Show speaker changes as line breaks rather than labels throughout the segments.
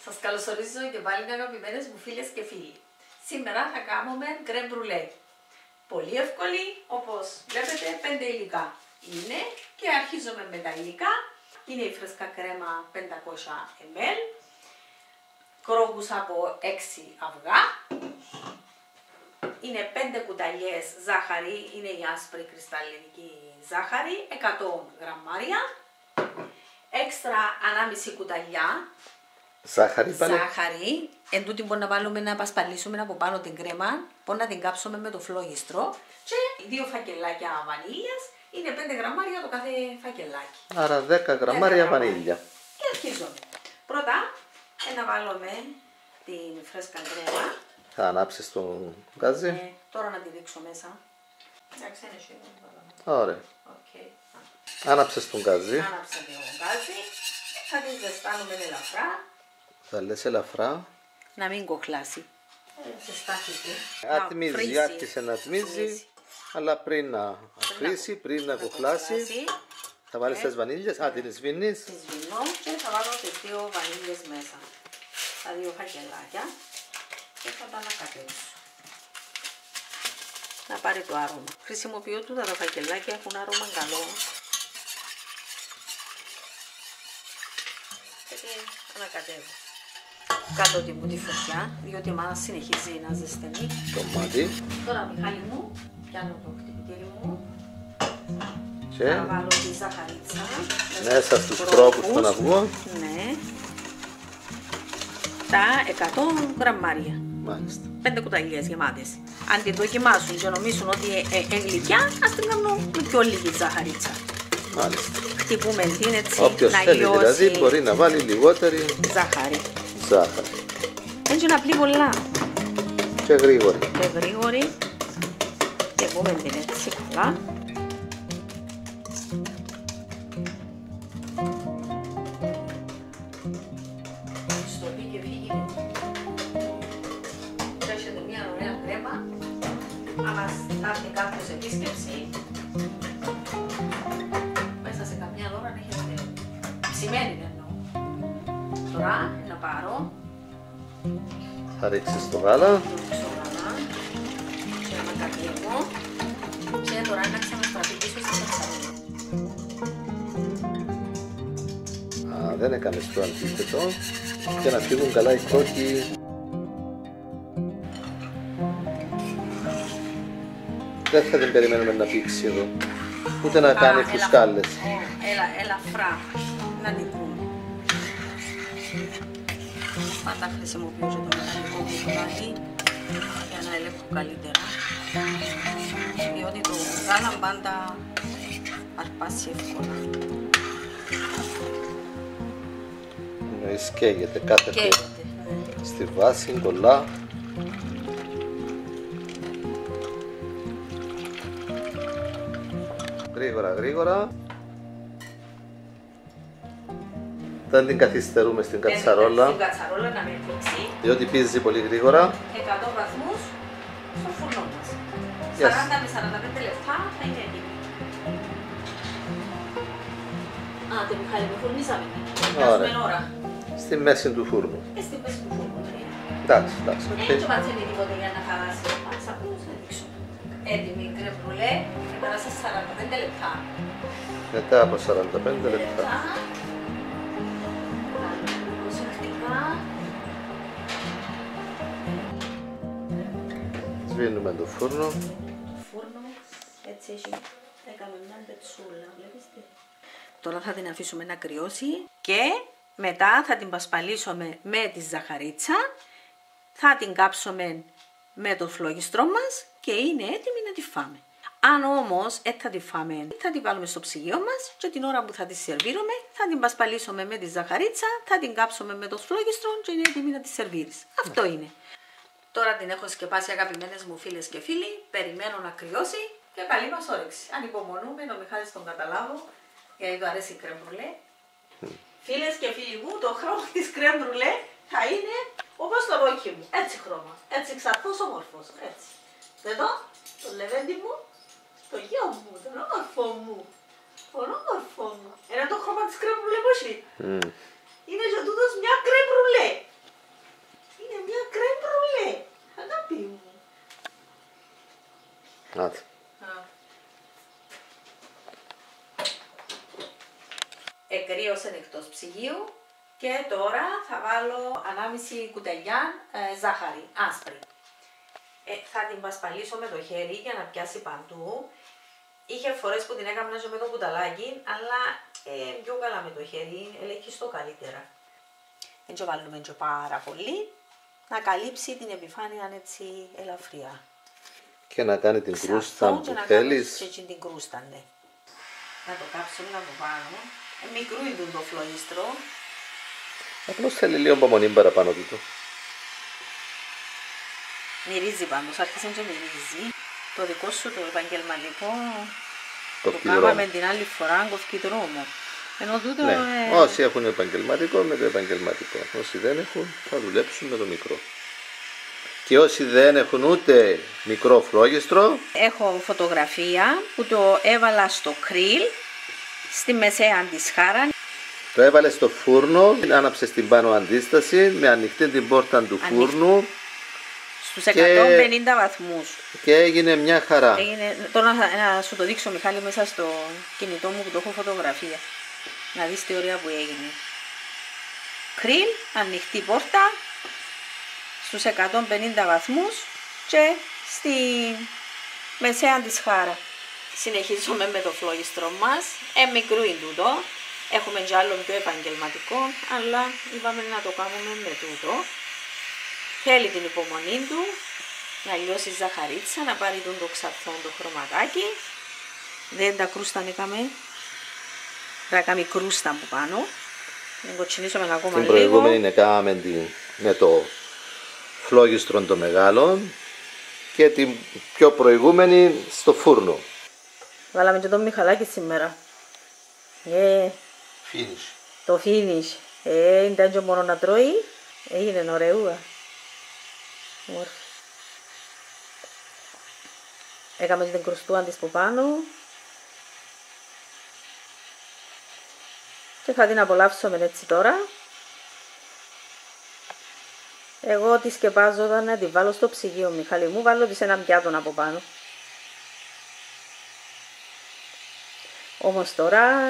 Σας καλωσορίζω και πάλι αγαπημένες μου φίλες και φίλοι. Σήμερα θα κάνουμε κρέμ μπρουλέ. Πολύ εύκολη, όπως βλέπετε 5 υλικά είναι και αρχίζουμε με τα υλικά. Είναι η φρέσκα κρέμα 500 ml, κρόγκους από 6 αυγά, είναι 5 κουταλιές ζάχαρη, είναι η άσπρη κρυσταλλινική ζάχαρη, 100 γραμμάρια, έξτρα 1,5 κουταλιά ζάχαρη. Εν τούτη μπορεί να βάλουμε να πασπαλίσουμε από πάνω την κρέμα, μπορεί να την κάψουμε με το φλόγιστρο και 2 φακελάκια βανίλιας, είναι 5 γραμμάρια το κάθε φακελάκι.
Άρα 10 γραμμάρια βανίλια.
Και αρχίζουμε. Πρώτα να βάλουμε την φρέσκα κρέμα.
Θα ανάψεις το γκάζι.
Τώρα να τη δείξω μέσα. Εντάξει, είναι σίγουρο.
Ωραία.
Okay.
Άναψες τον γκάζι.
Άναψα το γκάζι. Θα τη ζεστάνουμε ελαφρά.
Θα λες ελαφρά.
Να μην κοχλάσει. Ζεστάχεται.
Ατμίζει, άρχισε να ατμίζει. Αλλά πριν να αφρίσει, πριν να κοχλάσει, θα βάλεις τις βανίλιες. Την σβήνεις.
Τη σβήνω και θα βάλω τις 2 βανίλιες μέσα. Τα 2 φακελάκια. Και θα τα ανακατεύσω. Να πάρει το άρωμα. Χρησιμοποιώ τούτα τα φακελάκια, έχουν άρωμα καλό. Και ανακατεύω. Κάτω την τη φωτιά, διότι η μάνα συνεχίζει να ζεσταίνει.
Το μάτι.
Τώρα, Μιχάλη μου, πιάνω το χτυπητήρι μου.
Και
να βάλω τη ζαχαρίτσα.
μέσα στους κρόκους των αυγών.
Ναι. Τα 100 γραμμάρια.
Μάλιστα.
5 κουταλιές γεμάτες. Αν την δοκιμάσουν και νομίζουν ότι είναι γλυκιά, ας την κάνουν με πιο λίγη ζαχαρίτσα.
Μάλιστα.
Χτυπούμε την έτσι,
όποιος
να
θέλει
λιώσει
δηλαδή μπορεί να βάλει λιγότερη
ζάχαρη.
Έτσι
να πλεί πολλά.
Και γρήγορη.
Και γρήγορη. Και πούμε την έτσι καλά. Στο πει και φύγει. Έχετε μια ωραία κρέμα. Άμα στάθει κάποιος επίσκεψη, μέσα σε καμιά ώρα να έχετε ψημένη εννοώ. Τώρα να πάρω.
Θα ρίξεις το γάλα.
Θα ρίξω γάλα και να μακατεύω. Και τώρα να ξαναστραφεί πίσω στη κατσαρόλα.
Δεν έκανες το αντίθετο. Και να φύγουν καλά οι κρόκοι. Δεν θα την περιμένουμε να πήξει εδώ. Ούτε να κάνει φουσκάλες.
Ελαφρά. Να την πούμε. Πάντα χρησιμοποιώ και το μηχανικό μου κομμάτι για να ελέγχω καλύτερα. Διότι το γάλα πάντα αρπάσει εύκολα.
Εννοείς καίγεται κάθε φορά.
Ναι.
Στη βάση, κολλά. Γρήγορα, γρήγορα. Δεν την καθυστερούμε στην κατσαρόλα.
Στην κατσαρόλα να μην πήξει.
Διότι πίζει πολύ γρήγορα.
100 βαθμούς στο φούρνο μας. 40 με 45 λεπτά θα είναι έτοιμη. Τη Μιχάλη, με φουρνίσαμε. Βγάζουμε ώρα.
Στη μέση του φούρνου.
Στη μέση του φούρνου.
Εντάξει, εντάξει.
Δεν μαθαίνει τίποτε για να χαλάσει. Ας απλώς θα δείξω. Έτοιμη κρέμ μπρουλέ και περάσα 45 λεπτά.
Μετά από 45 λεπτά.
Προσεκτικά.
Σβήνουμε το φούρνο.
Το φούρνο έτσι έχει. Έκαμε μια πετσούλα, βλέπεις τι. Τώρα θα την αφήσουμε να κρυώσει και μετά θα την πασπαλίσουμε με τη ζαχαρίτσα. Θα την κάψουμε με το φλόγιστρό μας και είναι έτοιμη να τη φάμε. Αν όμως θα τη φάμε, θα τη βάλουμε στο ψυγείο μας και την ώρα που θα τη σερβίρουμε θα την πασπαλίσουμε με τη ζαχαρίτσα, θα την κάψουμε με το φλόγιστρο και είναι έτοιμη να τη σερβίρεις. Αυτό είναι. Τώρα την έχω σκεπάσει αγαπημένες μου φίλες και φίλοι, περιμένω να κρυώσει και καλή μας όρεξη. Ανυπομονούμε, ο Μιχάλης τον καταλάβω, γιατί του αρέσει η κρέμ μπρουλέ. Φίλες και φίλοι μου, το χρώμα της κρέμ μπρουλέ θα είναι όπως το ρόκι μου, έτσι χρώμα, έτσι ξαρθός όμορφος, έτσι. Εδώ, το λεβέντι μου, το γιο μου, τον όμορφο μου, τον όμορφο μου. Είναι το χρώμα της κρέμ μπρουλέ πώς είναι. Είναι και τούτος μια κρέμ μπρουλέ. εκρύωσε εκτός ψυγείου και τώρα θα βάλω 1,5 κουταλιά ζάχαρη άσπρη. Θα την πασπαλίσω με το χέρι για να πιάσει παντού. Είχε φορές που την έκανα με το κουταλάκι, αλλά πιο καλά με το χέρι, ελέγχιστο καλύτερα. Έτσι βάλουμε και πάρα πολύ, να καλύψει την επιφάνεια έτσι ελαφριά.
Και να κάνει την κρούστα που θέλεις.
Και την κρούστα, ναι. Να το κάψουμε από πάνω. Μικρού είναι το φλόγιστρο.
Απλώς θέλει λίγο υπομονή παραπάνω του.
Μυρίζει πάντως, άρχισε και μυρίζει. Το δικό σου το επαγγελματικό
Το
κάναμε την άλλη φορά, κοφκί δρόμο. Ενώ τούτο,
ναι. Όσοι έχουν επαγγελματικό με το επαγγελματικό. Όσοι δεν έχουν θα δουλέψουν με το μικρό. Και όσοι δεν έχουν ούτε μικρό φλόγιστρο.
Έχω φωτογραφία που το έβαλα στο κρίλ, στη μεσαία της χάρα.
Το έβαλε στο φούρνο, άναψε στην πάνω αντίσταση, με ανοιχτή την πόρτα του φούρνου.
Στους 150 βαθμούς.
Και έγινε μια χαρά.
Τώρα να σου το δείξω, Μιχάλη, μέσα στο κινητό μου που το έχω φωτογραφία. Να δεις τι ωραία που έγινε. Κρίλ, ανοιχτή πόρτα, στους 150 βαθμούς και στη μεσαία της χάρα. Συνεχίζουμε με το φλόγιστρο μας. Μικρού είναι τούτο. Έχουμε και άλλο πιο επαγγελματικό, αλλά είπαμε να το κάνουμε με τούτο. Θέλει την υπομονή του, να λιώσει η ζαχαρίτσα, να πάρει το ξαφθόν το χρωματάκι. Δεν τα κρούστανηκαμε. Θα κάνουμε κρούστα από πάνω. Να κοτσινίσουμε ακόμα λίγο.
Την προηγούμενη είναι κάναμε με το φλόγιστρο το μεγάλο και την πιο προηγούμενη στο φούρνο.
Βάλαμε και το Μιχαλάκι σήμερα.
Finish.
Το finish. Ήταν και μόνο να τρώει. Έγινε ωραίουα. Έκαμε την κρουστούα της που πάνω. Και θα την απολαύσουμε έτσι τώρα. Εγώ τη σκεπάζω να τη βάλω στο ψυγείο, Μιχάλη μου. Βάλω τη σε ένα πιάτο από πάνω. Όμως τώρα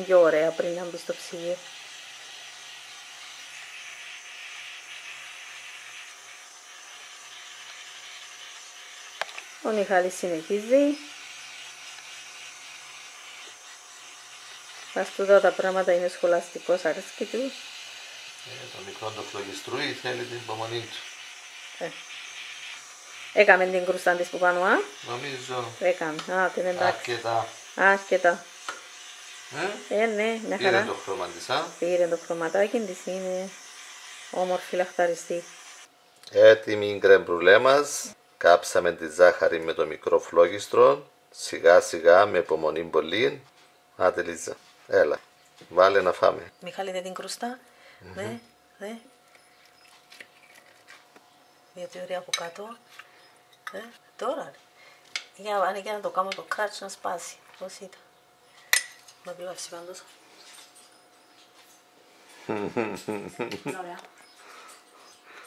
πιο ωραία πριν να μπει στο ψυγείο. Ο Μιχάλης συνεχίζει. Ας τούτα τα πράγματα είναι σχολαστικός, αρέσκει του.
Το μικρό το φλογιστρούι θέλει την υπομονή του.
Έκαμε την κρούστα της που πάνω, α?
Νομίζω.
Έκαμε, την εντάξει.
Αρκετά.
Ναι, μια χαρά.
Πήρε το χρώμα της, α?
Πήρε το χρωματάκι της, είναι όμορφη λαχταριστή.
Έτοιμη η κρέμ μπρουλέ μας. Κάψαμε τη ζάχαρη με το μικρό φλόγιστρο. Σιγά σιγά με υπομονή πολύ. Άντε Λίζα, έλα, βάλε να φάμε.
Μιχάλη, δεν την κρούστα. Ναι. Γιατί ωραία από κάτω. Τώρα. Για να το κάνω το κράτς να σπάσει. Πώς ήταν. Με πλάψει πάντως. Ωραία.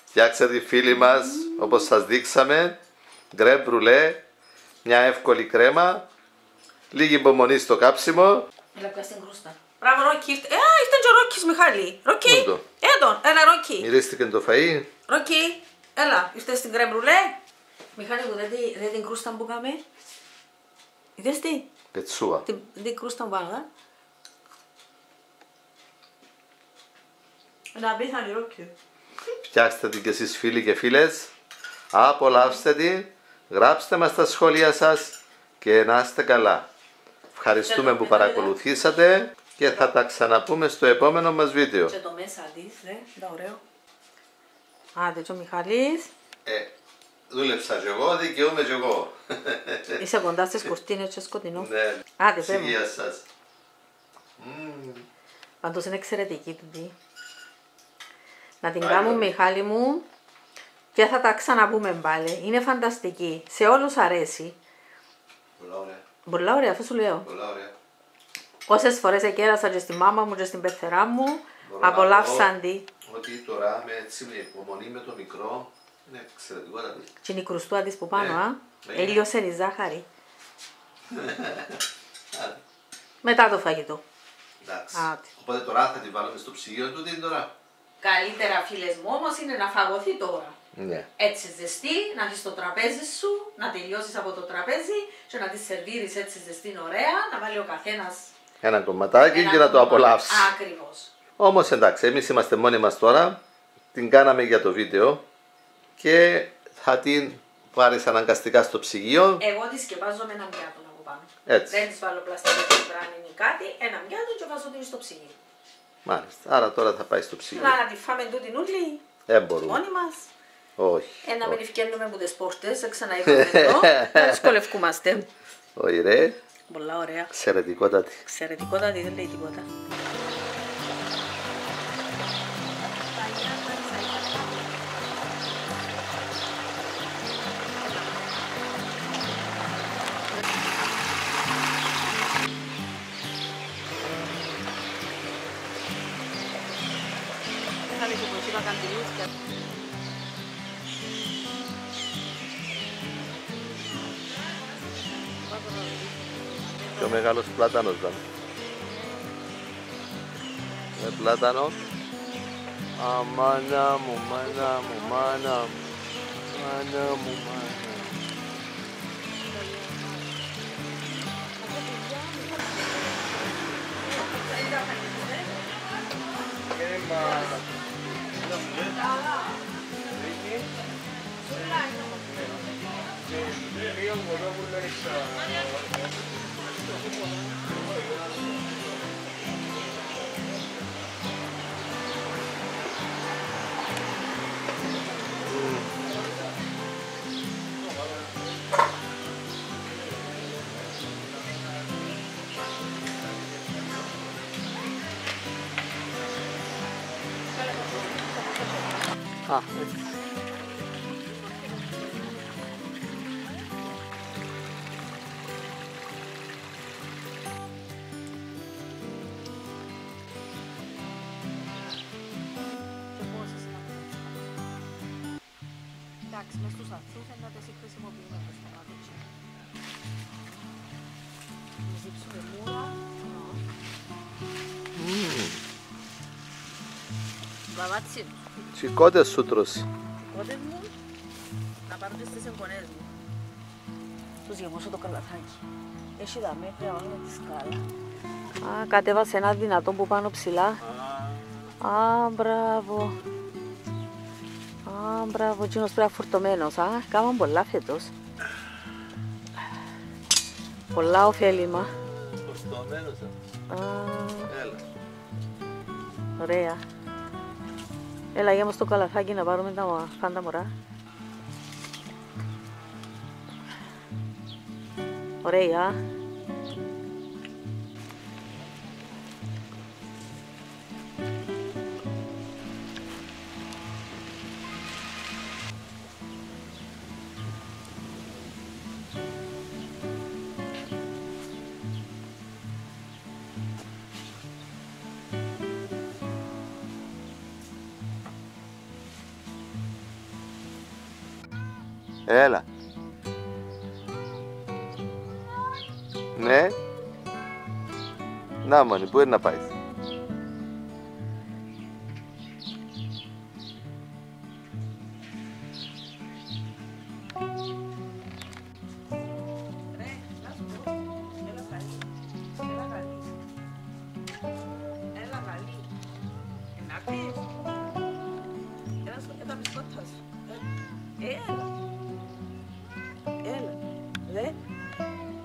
Φτιάξατε φίλοι μας, όπως σας δείξαμε, γκρέμ μπρουλέ, μια εύκολη κρέμα, λίγη υπομονή στο κάψιμο.
Έλα πια στην κρούστα. Μπράβο Ρόκι, ήρθε και ο Ρόκις, Μιχάλη. Ρόκι, έλα Ρόκι.
Μυρίστηκε το φαΐ.
Ρόκι, έλα, ήρθε στην γκρέμ μπρουλέ. Μιχάλη μου, δεν την κρούστα που κάμε. Είδες τι.
Πετσούα.
Την κρούστα πάνω, Να πίθανε Ρόκι.
Φτιάξτε την και εσείς φίλοι και φίλες, απολαύστε την, γράψτε μας τα σχόλια σας και να είστε καλά. Ευχαριστούμε που παρακολουθήσατε και θα τα ξαναπούμε στο επόμενο μας βίντεο.
Και το μέσα της, είναι ωραίο. Άντε και ο Μιχαλής.
Δούλεψα και εγώ, δικαιούμαι και εγώ.
Είσαι κοντά στις κουρτίνες και σκοτεινό.
Ναι,
Άντε πέ μου.
υγεία σας.
Πάντως είναι εξαιρετική τούτη. Να την κάνουμε, Μιχάλη μου, και θα τα ξαναπούμε πάλι. Είναι φανταστική. Σε όλους αρέσει.
Πολλά ωραία.
Πολλά ωραία, αυτό σου λέω.
Πολλά ωραία.
Όσες φορές εκέρασα και στη μάμα μου και στην πεθερά μου, απολαύσαν τη.
Ότι τώρα με έτσι με υπομονή με το μικρό είναι εξαιρετικότατη.
Και είναι η κρουστούα της που πάνω, α. Έλειωσε η ζάχαρη. Μετά το φαγητό.
Εντάξει.
Άτε.
Οπότε τώρα θα τη βάλουμε στο ψυγείο του τώρα.
Καλύτερα, φίλες μου, όμως είναι να φαγωθεί τώρα.
Ναι.
Έτσι ζεστή, να δεις το τραπέζι σου, να τελειώσεις από το τραπέζι και να τη σερβίρεις έτσι ζεστή ωραία, να βάλει ο καθένας
Ένα κομματάκι και να το απολαύσει.
Ακριβώς.
Όμως εντάξει, εμείς είμαστε μόνοι μας τώρα. Την κάναμε για το βίντεο και θα την πάρεις αναγκαστικά στο ψυγείο.
Εγώ τη σκεπάζω με ένα πιάτο από πάνω.
Έτσι.
Δεν της βάλω πλαστική μπράνη ή κάτι, ένα πιάτο και βάζω την στο ψυγείο.
Μάλιστα. Άρα τώρα θα πάει στο ψυγείο.
Να τη φάμε τούτην ούλη,
Μπορούμε.
μόνοι μας.
Όχι.
Να μην ευκαιρνούμε από τις πόρτες, ξαναείπαμε εδώ, να δυσκολευκούμαστε.
Όχι ρε.
Πολλά ωραία.
Εξαιρετικότατη.
Εξαιρετικότατη, δεν λέει τίποτα.
Πιο μεγάλος πλάτανος ήταν. Με πλάτανο. Αμάνα μου, μάνα μου, μάνα μου. Μάνα μου, μάνα μου. Έτσι.
Εντάξει, μες στους ανθούς να τις χρησιμοποιούμε το στομάτιτσι. Να ζύψουμε μούρα. Βαβάτσι.
Τσικότες σου τρώσει.
Τσικότες μου, να πάρω και στις εγγονές μου. Τους γεμώσω το καλαθάκι. Έχει δαμέ, πρέπει να βάλουμε τη σκάλα. Κατέβασε ένα δυνατό που πάνω ψηλά. Μπράβο. Μπράβο, εκείνος πρέπει φορτωμένος. Κάμαν πολλά φέτος. Πολλά ωφέλιμα.
Φορτωμένος. Έλα.
Ωραία. Έλα, για μας το καλαθάκι να πάρουμε τα πάντα μωρά. Ωραία.
Έλα. Ναι. Να μόνοι, πού είναι να πάει.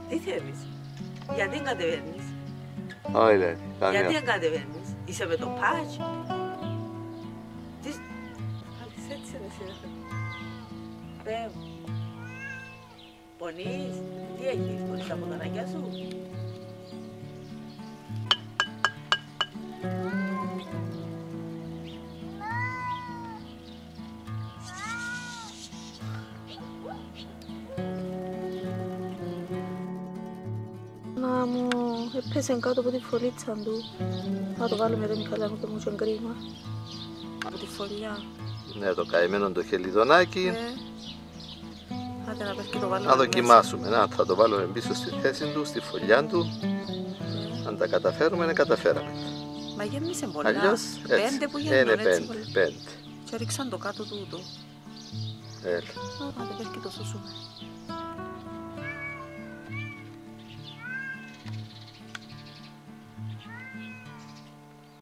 Τι θέλεις, γιατί κατεβαίνεις,
Όχι λέει,
γιατί δεν κατεβαίνεις, είσαι με το πάτς. Τι... έτσι είναι εσύ. Πες μου, πονείς, τι έχεις, πονείς τα ποδαράκια σου. Να μου έπαιζε κάτω από τη φωλίτσα του. Να το βάλουμε εδώ Μιχαλά μου και μου και κρίμα. Από τη φωλιά.
Ναι, το καημένο το χελιδονάκι.
Άντε να πέφτει το βάλουμε.
Να δοκιμάσουμε. Να, θα το βάλουμε πίσω στη θέση του, στη φωλιά του. Αν τα καταφέρουμε, καταφέραμε.
Μα γέμισε πολλά.
Αλλιώς έτσι.
5 που γέμισαν έτσι.
5.
Και ρίξαν το κάτω τούτο.
Έλα.
Άντε, πες και το σωσούμε.